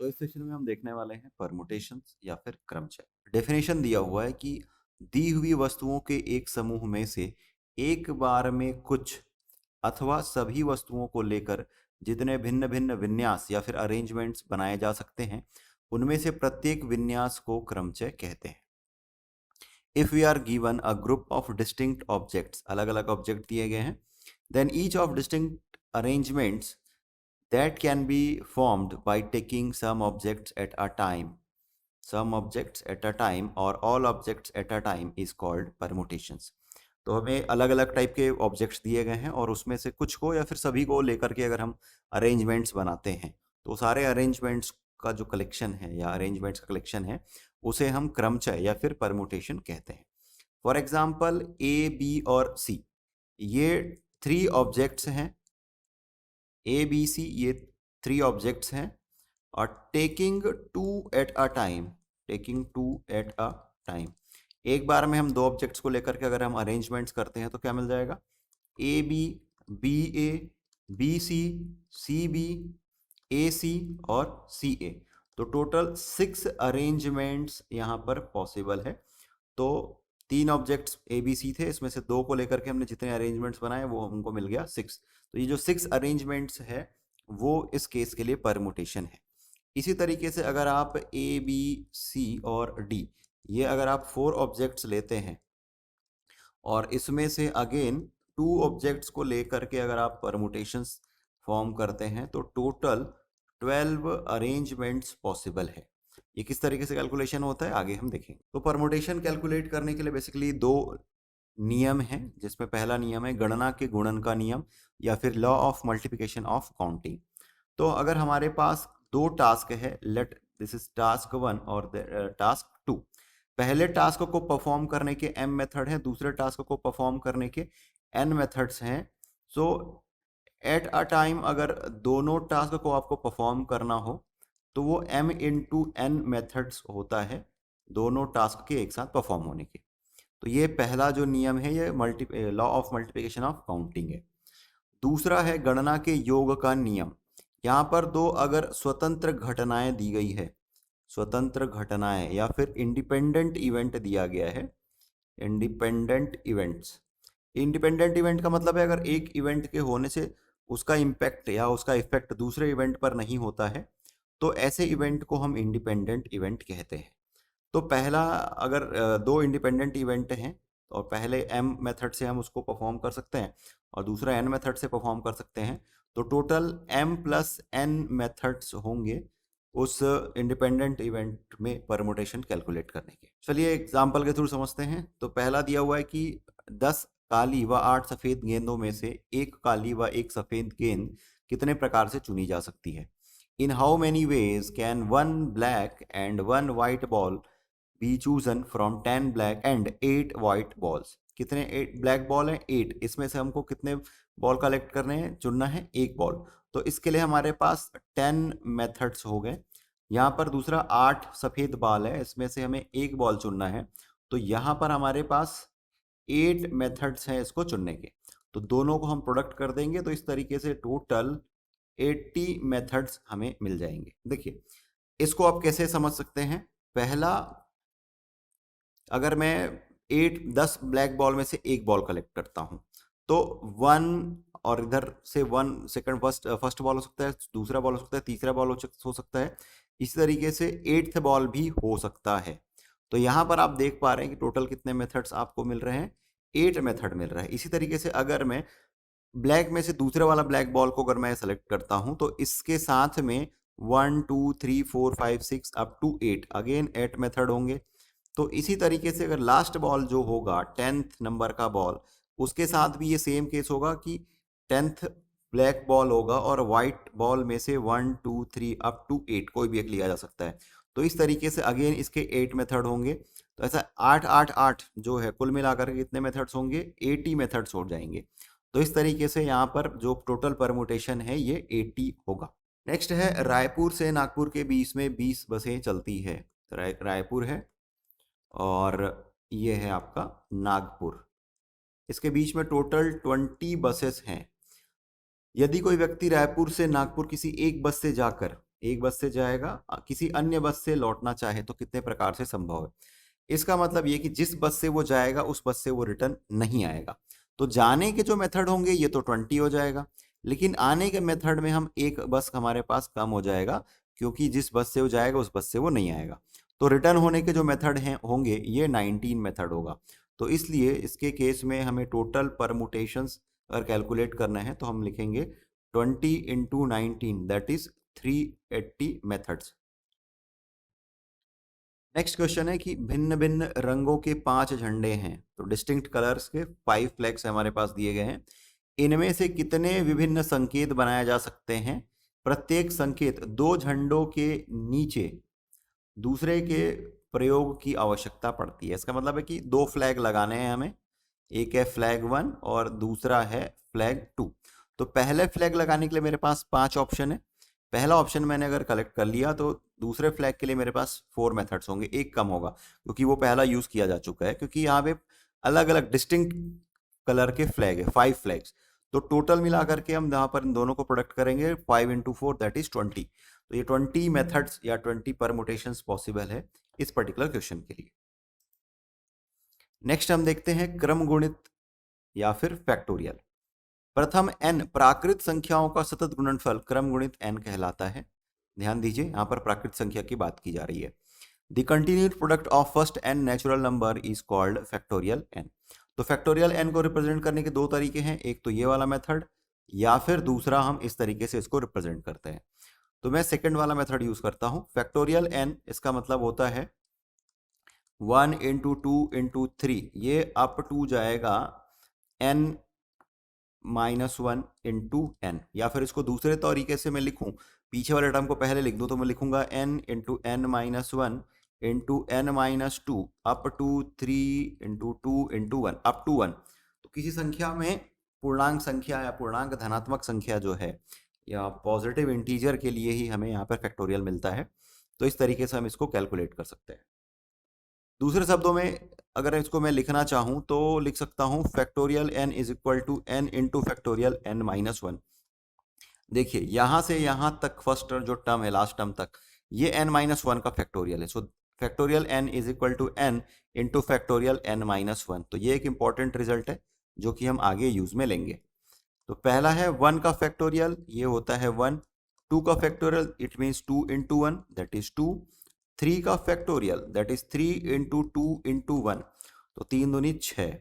तो इस सेशन में हम देखने वाले हैं परमुटेशंस या फिर क्रमचय। डेफिनेशन दिया हुआ है कि दी हुई वस्तुओं के एक समूह में से एक बार में कुछ अथवा सभी वस्तुओं को लेकर जितने भिन्न भिन्न विन्यास या फिर अरेंजमेंट्स बनाए जा सकते हैं, उनमें से प्रत्येक विन्यास को क्रमचय कहते हैं। If we are given a group of distinct objects, अलग अलग ऑब्जेक्ट दिए गए हैं, then each of distinct arrangements that can be formed by taking some objects at a time. Some objects at a time or all objects at a time is called permutations. तो हमें अलग अलग type के objects दिए गए हैं और उसमें से कुछ को या फिर सभी को लेकर के अगर हम अरेंजमेंट्स बनाते हैं तो सारे अरेंजमेंट्स का जो कलेक्शन है या अरेंजमेंट्स का कलेक्शन है उसे हम क्रमचय या फिर परमुटेशन कहते हैं। फॉर एग्जाम्पल ए, बी और सी, ये थ्री ऑब्जेक्ट्स हैं। ए बी सी ये थ्री ऑब्जेक्ट्स हैं और taking two at a time, taking two at a time, एक बार में हम दो ऑब्जेक्ट्स को लेकर के अगर हम अरेंजमेंट्स करते हैं तो क्या मिल जाएगा? A B, B A, B C B, A C और सी ए। तो टोटल 6 अरेंजमेंट्स यहाँ पर पॉसिबल है। तो तीन ऑब्जेक्ट्स ए बी सी थे, इसमें से दो को लेकर के हमने जितने अरेंजमेंट्स बनाए वो हमको मिल गया 6। तो ये जो 6 अरेंजमेंट्स है वो इस केस के लिए परमुटेशन है। इसी तरीके से अगर आप ए बी सी और डी, ये अगर आप 4 ऑब्जेक्ट्स लेते हैं और इसमें से अगेन 2 ऑब्जेक्ट्स को लेकर के अगर आप परमुटेशंस फॉर्म करते हैं तो टोटल 12 अरेंजमेंट्स पॉसिबल है। ये किस तरीके से कैलकुलेशन होता है आगे हम देखेंगे। तो परमुटेशन कैलकुलेट करने के लिए बेसिकली दो नियम है, जिसमें पहला नियम है गणना के गुणन का नियम या फिर law of multiplication of counting. तो अगर हमारे पास दो टास्क है, लेट दिस इज टास्क 1 और टास्क 2। पहले टास्क को परफॉर्म करने के m मेथड हैं, दूसरे टास्क को परफॉर्म करने के n मेथड्स हैं। सो एट अ टाइम अगर दोनों टास्क को आपको परफॉर्म करना हो तो वो m इंटू n मेथड्स होता है दोनों टास्क के एक साथ परफॉर्म होने के। तो ये पहला जो नियम है ये law of multiplication of counting है। दूसरा है गणना के योग का नियम। यहाँ पर दो अगर स्वतंत्र घटनाएं दी गई है, स्वतंत्र घटनाएं या फिर इंडिपेंडेंट इवेंट दिया गया है, इंडिपेंडेंट इवेंट्स। इंडिपेंडेंट इवेंट का मतलब है अगर एक इवेंट के होने से उसका इम्पैक्ट या उसका इफेक्ट दूसरे इवेंट पर नहीं होता है तो ऐसे इवेंट को हम इंडिपेंडेंट इवेंट कहते हैं। तो पहला अगर दो इंडिपेंडेंट इवेंट हैं और पहले m मेथड से हम उसको परफॉर्म कर सकते हैं और दूसरा n मेथड से परफॉर्म कर सकते हैं, तो total m plus n methods होंगे उस इंडिपेंडेंट इवेंट में परमुटेशन कैलकुलेट करने के। चलिए एग्जांपल के थ्रू समझते हैं। तो पहला दिया हुआ है कि 10 काली व 8 सफेद गेंदों में से एक काली व एक सफेद गेंद कितने प्रकार से चुनी जा सकती है। In how many ways can one black and one white ball be chosen from 10 black and 8 white balls. कितने 8 ब्लैक बॉल हैं? 8। इसमें से हमको कितने बॉल कलेक्ट करने हैं, चुनना है? एक बॉल। तो इसके लिए हमारे पास 10 मेथड्स हो गए। यहाँ पर दूसरा 8 सफेद बॉल है, इसमें से हमें एक बॉल चुनना है, तो यहाँ पर हमारे पास 8 मेथड्स हैं इसको चुनने के। तो दोनों को हम प्रोडक्ट कर देंगे तो इस तरीके से टोटल 80 मेथड्स हमें मिल जाएंगे। देखिए इसको आप कैसे समझ सकते हैं। पहला, अगर मैं 10 ब्लैक बॉल में से एक बॉल कलेक्ट करता हूं तो 1 और इधर से 1 सेकंड फर्स्ट बॉल हो सकता है, दूसरा बॉल हो सकता है, तीसरा बॉल हो सकता है, इसी तरीके से 8th बॉल भी हो सकता है। तो यहां पर आप देख पा रहे हैं कि टोटल कितने मेथड्स आपको मिल रहे हैं, 8 मेथड मिल रहा है। इसी तरीके से अगर मैं ब्लैक में से दूसरे वाला ब्लैक बॉल को अगर मैं सेलेक्ट करता हूं तो इसके साथ में 1 2 3 4 5 6 अप टू 8 अगेन 8 मेथड होंगे। तो इसी तरीके से अगर लास्ट बॉल जो होगा 10th नंबर का बॉल, उसके साथ भी ये सेम केस होगा कि 10th ब्लैक बॉल होगा और वाइट बॉल में से 1 2 3 अप टू 8 कोई भी एक लिया जा सकता है। तो इस तरीके से अगेन इसके 8 मेथड होंगे। तो ऐसा 8 8 8 जो है कुल मिलाकर के कितने मेथड्स होंगे, 80 मेथड्स हो जाएंगे। तो इस तरीके से यहाँ पर जो टोटल परमुटेशन है ये 80 होगा। नेक्स्ट है रायपुर से नागपुर के बीच में 20 बसें चलती है। रायपुर है और ये है आपका नागपुर, इसके बीच में टोटल 20 बसेस हैं। यदि कोई व्यक्ति रायपुर से नागपुर किसी एक बस से जाकर एक बस से जाएगा, किसी अन्य बस से लौटना चाहे तो कितने प्रकार से संभव है। इसका मतलब ये कि जिस बस से वो जाएगा उस बस से वो रिटर्न नहीं आएगा। तो जाने के जो मेथड होंगे ये तो 20 हो जाएगा, लेकिन आने के मेथड में हम एक बस हमारे पास कम हो जाएगा, क्योंकि जिस बस से वो जाएगा उस बस से वो नहीं आएगा। तो रिटर्न होने के जो मेथड हैं होंगे ये 19 मेथड होगा। तो इसलिए इसके केस में हमें टोटल परमुटेशंस अगर कैलकुलेट करना है तो हम लिखेंगे 20 into 19, that is 380 methods. Next question है कि भिन्न भिन्न रंगों के 5 झंडे हैं, तो डिस्टिंक्ट कलर्स के 5 फ्लैग्स हमारे पास दिए गए हैं। इनमें से कितने विभिन्न संकेत बनाए जा सकते हैं? प्रत्येक संकेत दो झंडों के नीचे दूसरे के प्रयोग की आवश्यकता पड़ती है। इसका मतलब है कि दो फ्लैग लगाने हैं हमें, एक है फ्लैग 1 और दूसरा है फ्लैग 2। तो पहले फ्लैग लगाने के लिए मेरे पास 5 ऑप्शन है। पहला ऑप्शन मैंने अगर कलेक्ट कर लिया तो दूसरे फ्लैग के लिए मेरे पास 4 मेथड्स होंगे, एक कम होगा क्योंकि वो पहला यूज किया जा चुका है, क्योंकि यहाँ पे अलग अलग डिस्टिंक्ट कलर के फ्लैग है, 5 फ्लैग्स। तो टोटल मिला करके हम यहाँ पर इन दोनों को प्रोडक्ट करेंगे 5 इंटू 4 दैट इज 20। तो ये 20 मेथड्स या 20 परमुटेशंस पॉसिबल है इस पर्टिकुलर क्वेश्चन के लिए। नेक्स्ट हम देखते हैं क्रम गुणित या फिर फैक्टोरियल। प्रथम n प्राकृत संख्याओं का सतत गुणनफल क्रम गुणित n कहलाता है। ध्यान दीजिए, यहां पर प्राकृत संख्या की बात की जा रही है। The continued product of first n natural number is called factorial n। तो फैक्टोरियल n को रिप्रेजेंट करने के दो तरीके हैं, एक तो ये वाला मेथड या फिर दूसरा हम इस तरीके से इसको रिप्रेजेंट करते हैं। तो मैं सेकंड वाला मेथड यूज करता हूं। फैक्टोरियल n इसका मतलब होता है 1 इंटू 2 इंटू 3, ये अप टू जाएगा n माइनस 1 इंटू एन। या फिर इसको दूसरे तरीके से मैं लिखूं, पीछे वाले टर्म को पहले लिख दूं, तो मैं लिखूंगा n into n minus 1 into n minus 2 up to 3 into 2 into 1 up to 1। तो किसी संख्या में पूर्णांक संख्या या पूर्णांक धनात्मक संख्या जो है या पॉजिटिव इंटीजर के लिए ही हमें यहाँ पर फैक्टोरियल मिलता है। तो इस तरीके से हम इसको कैलकुलेट कर सकते हैं। दूसरे शब्दों में अगर इसको मैं लिखना चाहूं तो लिख सकता हूं factorial n is equal to n into factorial n minus 1। देखिए यहां से यहां तक फर्स्ट जो टर्म है लास्ट टर्म तक, ये n माइनस 1 का फैक्टोरियल है। So factorial n is equal to n into factorial n minus 1। तो ये एक इंपॉर्टेंट रिजल्ट है जो कि हम आगे यूज में लेंगे। तो पहला है 1 का फैक्टोरियल, ये होता है 1। 2 का factorial it means 2 into 1 that is 2। 3 का factorial that is 3 into 2 into 1, तो 3 दूनी 6।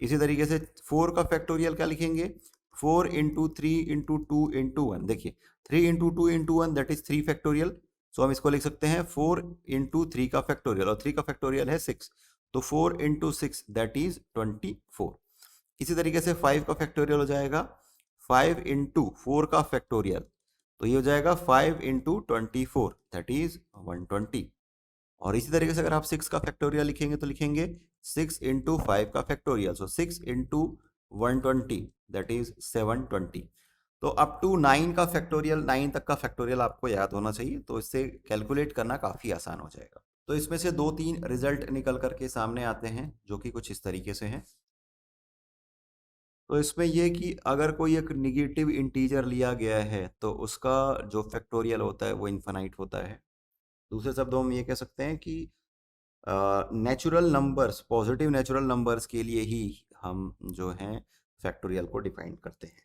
इसी तरीके से 4 का फैक्टोरियल क्या लिखेंगे, 4 इंटू 3 इंटू 2 इंटू 1। देखिए 3 into 2 into 1 that is 3 factorial. So हम इसको लिख सकते हैं 4 इंटू 3 का फैक्टोरियल, और 3 का फैक्टोरियल है 6, तो 4 इंटू 6 दैट इज 24। इसी तरीके से 5 का फैक्टोरियल हो जाएगा 5 इंटू 4 का फैक्टोरियल, तो ये हो जाएगा 5 इंटू 24 दैट इज 120। और इसी तरीके से अगर आप 6 का फैक्टोरियल लिखेंगे तो लिखेंगे 6 इंटू 5 का factorial, so 6 into 120 that is 720। तो अप टू 9 का फैक्टोरियल, 9 तक का फैक्टोरियल आपको याद होना चाहिए, तो इससे कैलकुलेट करना काफ़ी आसान हो जाएगा। तो इसमें से 2-3 रिजल्ट निकल करके सामने आते हैं जो कि कुछ इस तरीके से हैं। तो इसमें यह कि अगर कोई एक निगेटिव इंटीजर लिया गया है तो उसका जो फैक्टोरियल होता है वो इन्फिनाइट होता है। दूसरे शब्दों में ये कह सकते हैं कि natural numbers, positive natural numbers के लिए ही हम जो हैं फैक्टोरियल को डिफाइन करते हैं।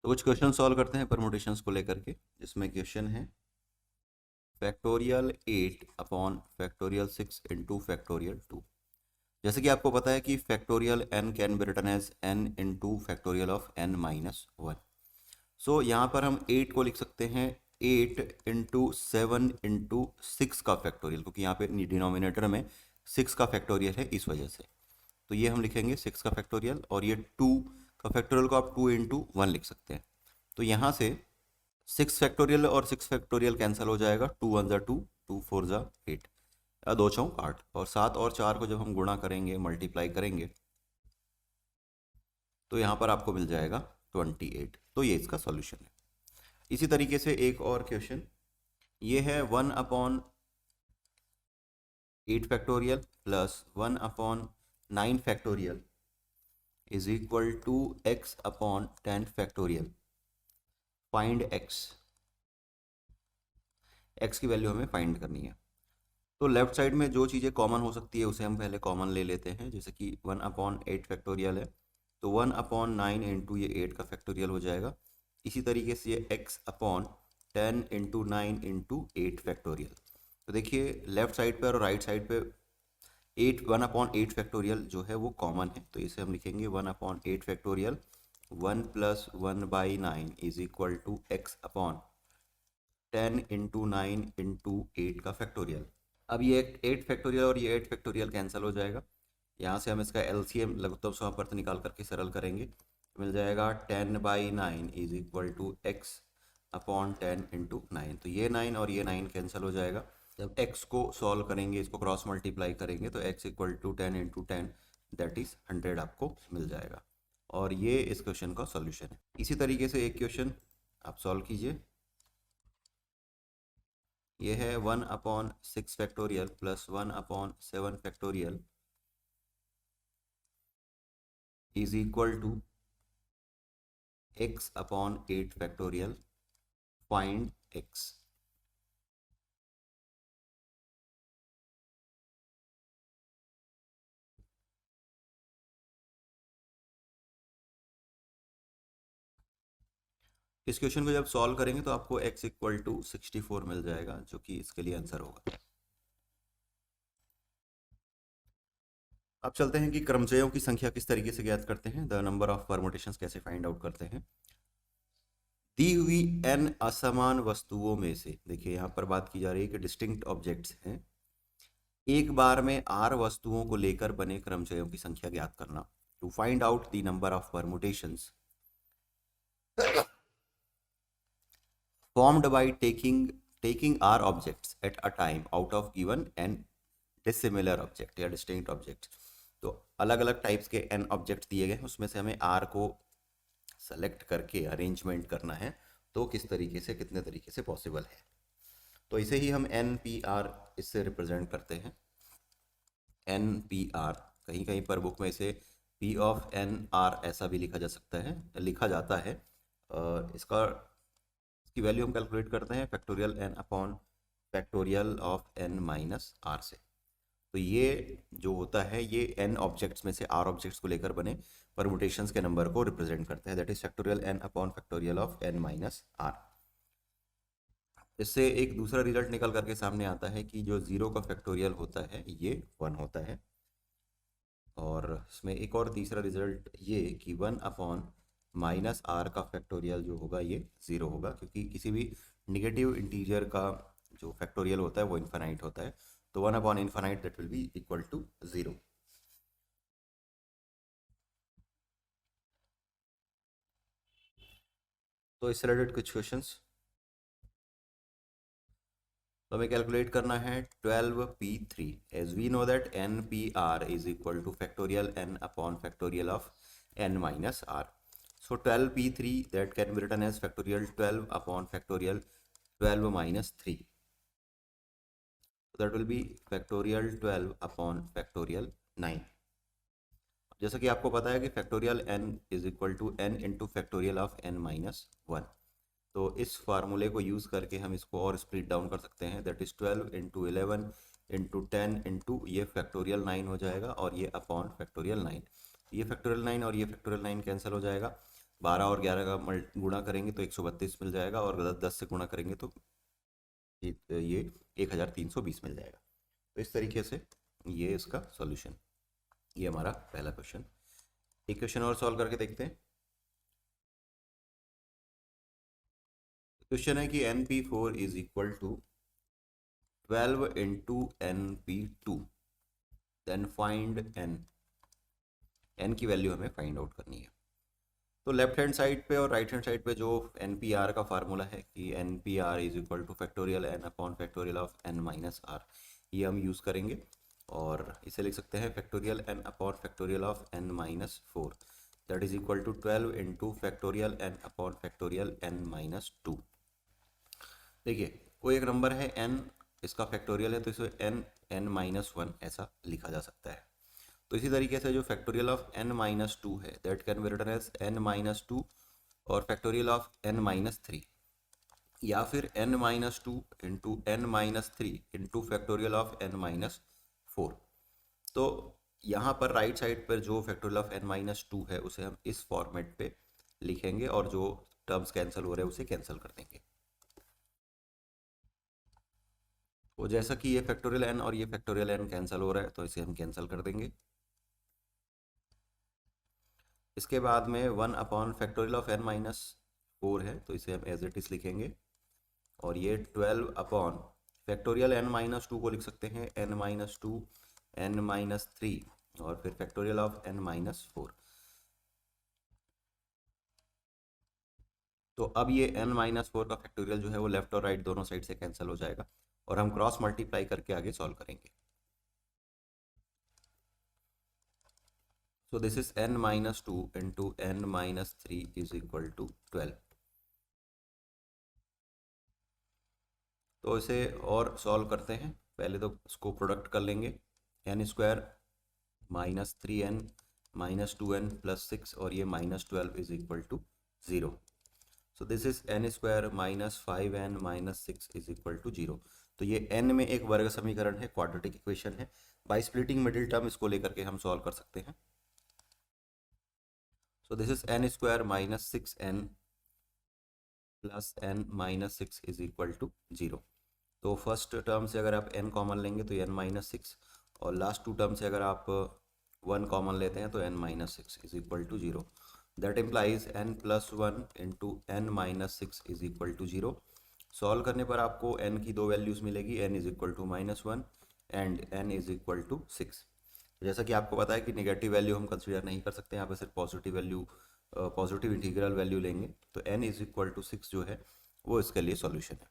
तो कुछ क्वेश्चन सॉल्व करते हैं परमुटेशंस को लेकर के, जिसमें क्वेश्चन है factorial 8 upon factorial 6 into factorial 2। जैसे कि आपको पता है कि factorial n can be written as n into factorial of n minus 1। So यहाँ पर हम 8 को लिख सकते हैं 8 इंटू 7 इंटू 6 का फैक्टोरियल, क्योंकि यहाँ पे डिनोमिनेटर में 6 का फैक्टोरियल है इस वजह से। तो ये हम लिखेंगे 6 का फैक्टोरियल, और ये 2 का फैक्टोरियल को आप 2 इंटू 1 लिख सकते हैं। तो यहाँ से 6 फैक्टोरियल और 6 फैक्टोरियल कैंसिल हो जाएगा, 2 1 ज़ा 2, 2 4 ज़ा 8, 2 चौक 8, और 7 और 4 को जब हम गुणा करेंगे, मल्टीप्लाई करेंगे, तो यहाँ पर आपको मिल जाएगा 28। तो ये इसका सॉल्यूशन है। इसी तरीके से एक और क्वेश्चन ये है 1 upon 8 factorial plus 1 upon 9 factorial is equal to x upon 10 factorial. Find x। X की वैल्यू हमें फाइंड करनी है। तो लेफ्ट साइड में जो चीज़ें कॉमन हो सकती है उसे हम पहले कॉमन ले लेते हैं, जैसे कि 1/8 फैक्टोरियल है, तो 1/9 इंटू ये 8 का फैक्टोरियल हो जाएगा। इसी तरीके से ये x/10 इंटू 9 इंटू 8 फैक्टोरियल। तो देखिए लेफ्ट साइड पे और राइट साइड पे 1/8 फैक्टोरियल जो है वो कॉमन है, तो इसे हम लिखेंगे 1/8 factorial 1 + 1/9 is equal to x/10 into 9 into 8 का फैक्टोरियल। अब ये 8 फैक्टोरियल और ये 8 फैक्टोरियल कैंसिल हो जाएगा। यहाँ से हम इसका एलसीएम लघुत्तम समापवर्त निकाल करके सरल करेंगे, तो मिल जाएगा 10/9 is equal to x/10 into 9। तो ये 9 और ये 9 कैंसिल हो जाएगा। जब x को सॉल्व करेंगे, इसको क्रॉस मल्टीप्लाई करेंगे, तो x equal to 10 into 10 that is 100 आपको मिल जाएगा। और ये इस क्वेश्चन का सॉल्यूशन है। इसी तरीके से एक क्वेश्चन आप सॉल्व कीजिए। ये है 1/6 factorial plus 1/7 factorial is equal to x/8 factorial, find x। इस क्वेश्चन को जब सॉल्व करेंगे तो आपको x इक्वल टू 64 मिल जाएगा, जो कि इसके लिए आंसर होगा। अब चलते हैं कि क्रमचयों की संख्या किस तरीके से ज्ञात करते हैं, द नंबर ऑफ परमुटेशंस कैसे फाइंड आउट करते हैं। दी हुई n असमान वस्तुओं में से, देखिए यहाँ पर बात की जा रही है कि डिस्टिंक्ट ऑब्जेक्ट्स हैं, एक बार में r वस्तुओं को लेकर बने क्रमचयों की संख्या ज्ञात करना। To find out the number of permutations formed by taking r objects at a time out of given n dissimilar object या distinct objects। तो अलग अलग टाइप्स के n ऑब्जेक्ट्स दिए गए हैं, उसमें से हमें r को सेलेक्ट करके अरेंजमेंट करना है, तो किस तरीके से कितने तरीके से पॉसिबल है। तो इसे ही हम NPR इससे रिप्रेजेंट करते हैं। NPR कहीं कहीं पर बुक में इसे P ऑफ NR ऐसा भी लिखा जा सकता है, लिखा जाता है। इसकी वैल्यू हम कैलकुलेट करते हैं factorial n upon factorial of n minus r से। तो ये जो होता है ये n ऑब्जेक्ट्स में से r ऑब्जेक्ट्स को लेकर बने परमुटेशंस के नंबर को रिप्रेजेंट करते हैं, that is factorial n upon factorial of n minus r. इससे एक दूसरा रिजल्ट निकल करके सामने आता है कि जो 0 का फैक्टोरियल होता है ये 1 होता है, और इसमें एक और तीसरा रिजल्ट ये कि 1/-r का फैक्टोरियल जो होगा ये 0 होगा, क्योंकि किसी भी निगेटिव इंटीजर का जो फैक्टोरियल होता है वो इन्फाइनाइट होता है, तो 1/∞ that will be equal to 0। तो इससे रिलेटेड कुछ क्वेश्चंस तो हमें कैलकुलेट करना है 12p3 as we know that NPR is equal to factorial n upon factorial of n minus r। So 12p3 that can be written as factorial 12 upon factorial 12 minus 3. So that will be factorial 12 upon factorial 9. जैसा कि आपको पता है कि factorial n is equal to n into factorial of n minus 1। तो इस फार्मूले को यूज़ करके हम इसको और स्प्लिट डाउन कर सकते हैं, that is 12 into 11 into 10 into ये फैक्टोरियल 9 हो जाएगा, और ये अपॉन फैक्टोरियल 9। ये फैक्टोरियल 9 और ये फैक्टोरियल 9 कैंसिल हो जाएगा। 12 और 11 का गुणा करेंगे तो 132 मिल जाएगा, और 10 से गुणा करेंगे तो ये 1320 मिल जाएगा। तो इस तरीके से ये इसका सॉल्यूशन, ये हमारा पहला क्वेश्चन। एक क्वेश्चन और सॉल्व करके देखते हैं। क्वेश्चन है कि NP4 is equal to 12 into NP2, then find n की वैल्यू हमें फाइंड आउट करनी है। तो लेफ्ट हैंड साइड पे और राइट हैंड साइड पे जो NPR का फार्मूला है कि NPR is equal to factorial n upon factorial of n minus r, ये हम यूज़ करेंगे, और इसे लिख सकते हैं factorial n upon factorial of n minus 4 that is equal to 12 into factorial n upon factorial n minus 2। देखिए कोई एक नंबर है n, इसका फैक्टोरियल है तो इसे n माइनस 1 ऐसा लिखा जा सकता है। तो इसी तरीके से जो फैक्टोरियल ऑफ n माइनस 2 है that can be written as n minus 2, और फैक्टोरियल ऑफ n माइनस 3 या फिर n-2 into n-3 into factorial of n-4। तो यहाँ पर राइट साइड पर जो फैक्टोरियल ऑफ n-2 है उसे हम इस फॉर्मेट पे लिखेंगे और जो टर्म्स कैंसिल हो रहे हैं उसे कैंसिल कर देंगे। तो जैसा कि ये फैक्टोरियल n और ये फैक्टोरियल n कैंसिल हो रहा है तो इसे हम कैंसिल कर देंगे। इसके बाद में 1 अपॉन फैक्टोरियल ऑफ n-4 है तो इसे हम एज इट इज लिखेंगे। और ये 12 अपॉन फैक्टोरियल n-2 को लिख सकते हैं n-2 n-3 और फिर फैक्टोरियल ऑफ n-4। तो अब ये n-4 का फैक्टोरियल जो है वो लेफ्ट और राइट दोनों साइड से कैंसिल हो जाएगा और हम क्रॉस मल्टीप्लाई करके आगे सॉल्व करेंगे। So this is n-2 into n-3 is equal to 12। तो इसे और सॉल्व करते हैं। पहले तो इसको प्रोडक्ट कर लेंगे, n² -3n -2n +6 और ये -12 is equal to 0। So this is n² -5n -6 is equal to 0। तो ये n में एक वर्ग समीकरण है, क्वाड्रेटिक इक्वेशन है। बाय स्प्लिटिंग मिडिल टर्म इसको लेकर के हम सॉल्व कर सकते हैं। So this is n² -6n + n -6 is equal to 0। तो फर्स्ट टर्म से अगर आप n कॉमन लेंगे तो n-6 और लास्ट टू टर्म से अगर आप 1 कॉमन लेते हैं तो n-6 is equal to 0। That implies n+1 इंटू n-6 is equal to 0। Solve करने पर आपको n की दो वैल्यूज़ मिलेगी, n is equal to -1 and n is equal to 6। जैसा कि आपको पता है कि नेगेटिव वैल्यू हम कंसिडर नहीं कर सकते, यहाँ पर सिर्फ positive value, positive integral value लेंगे। तो n इज इक्वल टू 6 जो है वो इसके लिए सॉल्यूशन है।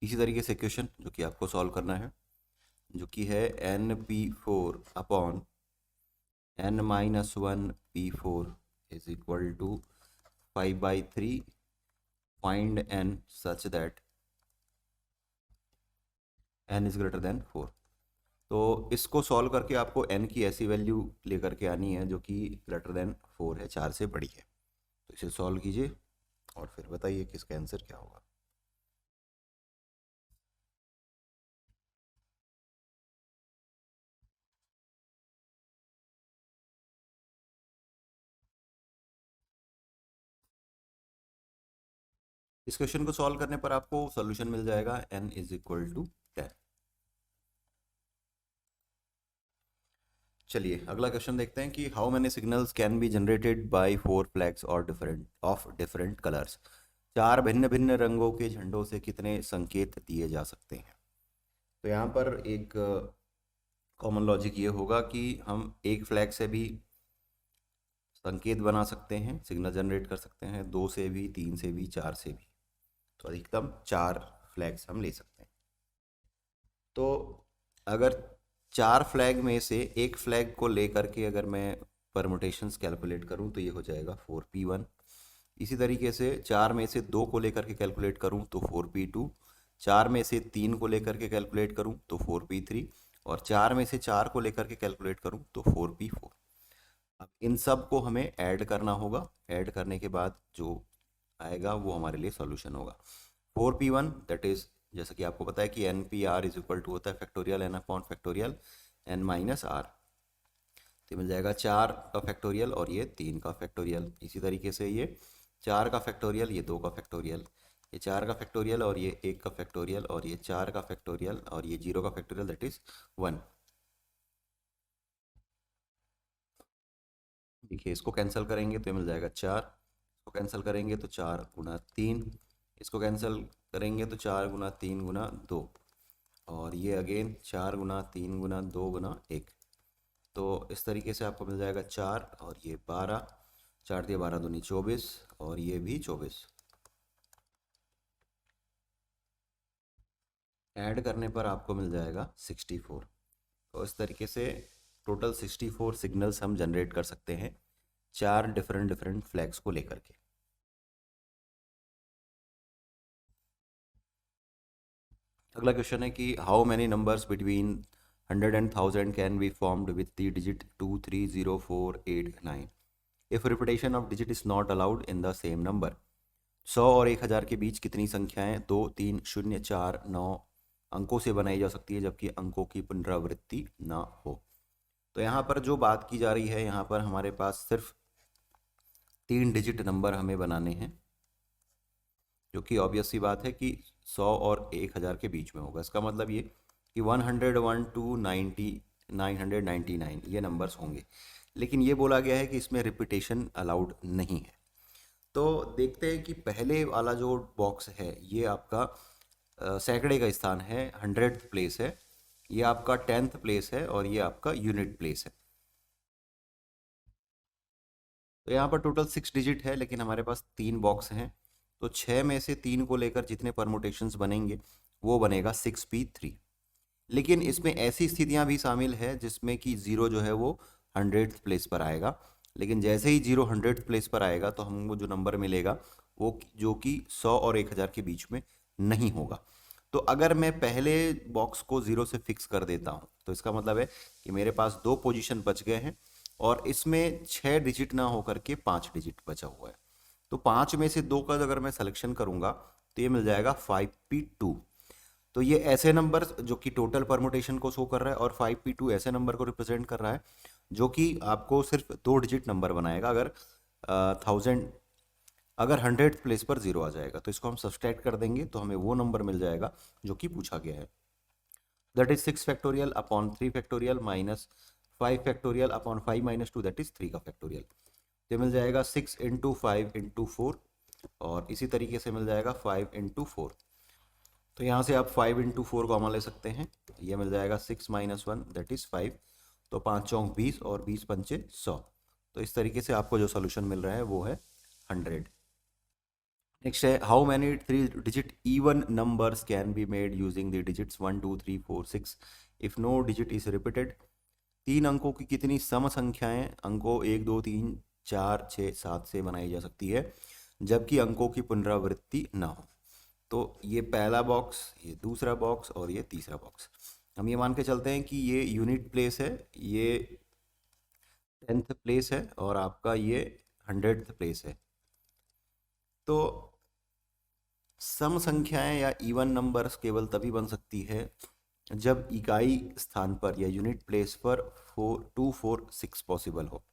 इसी तरीके से क्वेश्चन जो कि आपको सॉल्व करना है, जो कि है n p4 upon n-1 p4 is equal to 5/3 find n such that n is greater than 4। तो इसको सॉल्व करके आपको n की ऐसी वैल्यू लेकर के आनी है जो कि ग्रेटर देन 4 है, 4 से बड़ी है। तो इसे सॉल्व कीजिए और फिर बताइए कि इसका आंसर क्या होगा। इस क्वेश्चन को सॉल्व करने पर आपको सोल्यूशन मिल जाएगा n इज इक्वल टू 10। चलिए अगला क्वेश्चन देखते हैं कि how many signals can be generated by 4 flags और डिफरेंट कलर्स। 4 भिन्न भिन्न रंगों के झंडों से कितने संकेत दिए जा सकते हैं। तो यहाँ पर एक कॉमन लॉजिक ये होगा कि हम एक फ्लैग से भी संकेत बना सकते हैं, सिग्नल जनरेट कर सकते हैं, 2 से भी, 3 से भी, 4 से भी। तो अधिकतम 4 फ्लैग्स हम ले सकते हैं। तो अगर 4 फ्लैग में से एक फ्लैग को लेकर के अगर मैं परमुटेशंस कैलकुलेट करूं तो ये हो जाएगा 4p1। इसी तरीके से 4 में से 2 को लेकर के कैलकुलेट करूं तो 4p2। 4 में से 3 को लेकर के कैलकुलेट करूं तो 4p3 और 4 में से 4 को लेकर के कैलकुलेट करूं तो 4p4। अब इन सब को हमें ऐड करना होगा, ऐड करने के बाद जो आएगा वो हमारे लिए सॉल्यूशन होगा। 4p1 दैट इज, जैसा कि आपको पता है कि npr इज इक्वल टू होता है factorial n upon factorial n minus r. तो मिल जाएगा 4 का फैक्टोरियल और ये 3 का फैक्टोरियल। इसी तरीके से ये 4 का फैक्टोरियल, ये 2 का फैक्टोरियल, ये 4 का फैक्टोरियल और ये 1 का फैक्टोरियल और ये 4 का फैक्टोरियल और ये 0 का फैक्टोरियल दैट इज 1। देखिए इसको कैंसिल करेंगे तो ये मिल जाएगा 4, इसको कैंसिल करेंगे तो 4 गुना 3, इसको कैंसिल करेंगे तो 4 गुना 3 गुना 2 और ये अगेन 4 गुना 3 गुना 2 गुना 1। तो इस तरीके से आपको मिल जाएगा 4 और ये 12, 4 दिए 12 दूनी 24 और ये भी 24। ऐड करने पर आपको मिल जाएगा 64। तो इस तरीके से टोटल 64 सिग्नल्स हम जनरेट कर सकते हैं 4 डिफरेंट फ्लैग्स को लेकर के। अगला क्वेश्चन है कि how many numbers between 100 and 1000 can be formed with the digit 2 3 0 4 8 9। If repetition of digit is not allowed in the same number. 100 और 1000 के बीच कितनी संख्याएं 2, 3, 0, 4, 9 अंकों से बनाई जा सकती है जबकि अंकों की पुनरावृत्ति ना हो। तो यहाँ पर जो बात की जा रही है, यहाँ पर हमारे पास सिर्फ 3 डिजिट नंबर हमें बनाने हैं, जो कि ऑब्वियस सी बात है कि 100 और 1000 के बीच में होगा। इसका मतलब ये कि 101 टू 999 ये नंबर्स होंगे, लेकिन ये बोला गया है कि इसमें रिपीटेशन अलाउड नहीं है। तो देखते हैं कि पहले वाला जो बॉक्स है ये आपका सैकड़े का स्थान है, 100th प्लेस है, ये आपका 10th प्लेस है और ये आपका यूनिट प्लेस है। तो यहाँ पर टोटल 6 डिजिट है, लेकिन हमारे पास 3 बॉक्स हैं, तो 6 में से 3 को लेकर जितने परमुटेशंस बनेंगे वो बनेगा 6p3। लेकिन इसमें ऐसी स्थितियां भी शामिल है जिसमें कि 0 जो है वो 100th प्लेस पर आएगा, लेकिन जैसे ही 0 100th प्लेस पर आएगा तो हमको जो नंबर मिलेगा वो जो कि 100 और 1000 के बीच में नहीं होगा। तो अगर मैं पहले बॉक्स को 0 से फिक्स कर देता हूँ तो इसका मतलब है कि मेरे पास 2 पोजीशन बच गए हैं और इसमें 6 डिजिट ना होकर के 5 डिजिट बचा हुआ है। तो 5 में से 2 का अगर मैं सिलेक्शन करूंगा तो ये मिल जाएगा 5p2। तो ये ऐसे नंबर जो कि टोटल परमुटेशन को शो कर रहा है और 5p2 ऐसे नंबर को रिप्रेजेंट कर रहा है जो कि आपको सिर्फ 2 डिजिट नंबर बनाएगा अगर 1000 अगर 100th प्लेस पर 0 आ जाएगा। तो इसको हम सब्सट्रैक्ट कर देंगे तो हमें वो नंबर मिल जाएगा जो कि पूछा गया है, that is 6 factorial upon 3 factorial minus 5 factorial upon 5 minus 2 that is 3 का फैक्टोरियल। तो मिल जाएगा 6 इंटू 5 इंटू 4 और इसी तरीके से मिल जाएगा 5 इंटू 4। तो यहाँ से आप 5 इंटू 4 कॉमन ले सकते हैं, ये मिल जाएगा 6 माइनस 1 दैट इज 5। तो 5 चौक 20 और 20 पंचे 100। तो इस तरीके से आपको जो सोल्यूशन मिल रहा है वो है 100। नेक्स्ट है how many 3 digit even numbers can be made using the digits 1 2 3 4 6 if no digit is repeated. 3 अंकों की कितनी सम संख्याएं अंकों 1 2 3 4 6 7 से बनाई जा सकती है जबकि अंकों की पुनरावृत्ति ना हो। तो ये पहला बॉक्स, ये दूसरा बॉक्स और ये तीसरा बॉक्स, हम ये मान के चलते हैं कि ये यूनिट प्लेस है, ये 10th प्लेस है और आपका ये 100th प्लेस है। तो सम संख्याएं या इवन नंबर्स केवल तभी बन सकती है जब इकाई स्थान पर या यूनिट प्लेस पर 2 4 6 पॉसिबल हो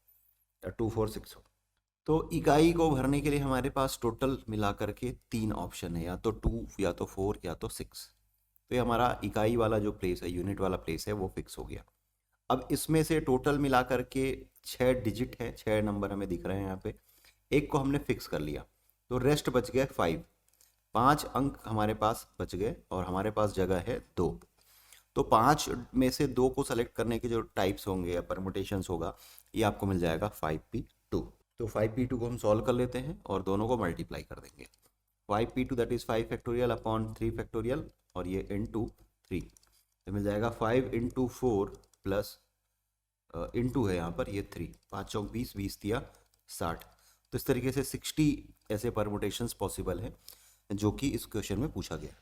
या 2 4 6 हो। तो इकाई को भरने के लिए हमारे पास टोटल मिलाकर के 3 ऑप्शन है, या तो 2 या तो 4 या तो 6। तो ये हमारा इकाई वाला जो प्लेस है, यूनिट वाला प्लेस है, वो फिक्स हो गया। अब इसमें से टोटल मिलाकर के 6 डिजिट है, 6 नंबर हमें दिख रहे हैं यहाँ पे, एक को हमने फिक्स कर लिया तो रेस्ट बच गए 5 अंक हमारे पास बच गए और हमारे पास जगह है 2। तो 5 में से 2 को सेलेक्ट करने के जो टाइप्स होंगे या परमुटेशंस होगा ये आपको मिल जाएगा 5p2। तो 5p2 को हम सॉल्व कर लेते हैं और दोनों को मल्टीप्लाई कर देंगे। 5p2 that is 5 factorial upon 3 factorial और ये इंटू 3, तो मिल जाएगा 5 इंटू 4 प्लस इंटू है यहाँ पर ये 3, 5 चौक 20, 20 दिया 60। तो इस तरीके से 60 ऐसे परमुटेशंस पॉसिबल हैं जो कि इस क्वेश्चन में पूछा गया है।